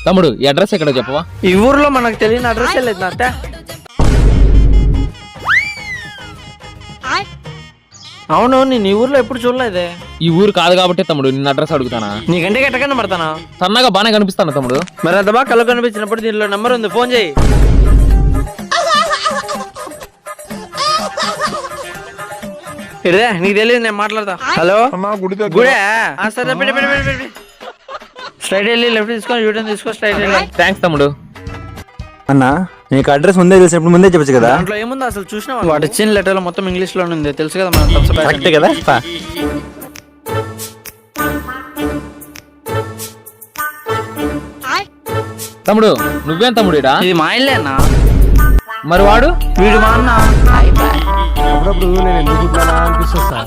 తమ్ముడు ఈ అడ్రస్ ఎక్కడ చెప్పవా? ఈ ఊర్లో మనకు తెలియని అడ్రస్ లేదు నా అత్త. అవును, నేను ఈ ఊర్లో ఎప్పుడు చూడలేదే. ఈ ఊరు కాదు కాబట్టి తమ్ముడు నిన్న అడ్రస్ అడుగుతానా? నీకంటే ఎట్టకన్నా పడతానా? సన్నగా బాగానే కనిపిస్తాను తమ్ముడు. మరి అంత బాగా కళ్ళు కనిపించినప్పుడు దీనిలో నెంబర్ ఉంది, ఫోన్ చేయి. ఇదే నీకు తెలియదు, నేను మాట్లాడతా. హలో గుడే? సరే పెట్టి స్ట్రైట్ వెళ్ళి లెఫ్ట్ తీసుకో, యూటర్న్ తీసుకో, స్ట్రైట్ వెళ్ళి. థ్యాంక్స్ తమ్ముడు. అన్నా నీకు అడ్రస్ ముందే తెలిసినప్పుడు ముందే చెప్పచ్చు కదా. దాంట్లో ఏముంది అసలు చూసినా? వాడు ఇచ్చిన లెటర్ మొత్తం ఇంగ్లీష్ లో ఉంది, తెలుసు కదా మనం. కరెక్టే కదా. తమ్ముడు నువ్వేం తమ్ముడు ఇడా? ఇది మా ఇల్లే అన్నా. మరి వాడు? వీడు మా అన్న. అప్పుడప్పుడు నేను ఎందుకు అనిపిస్తా.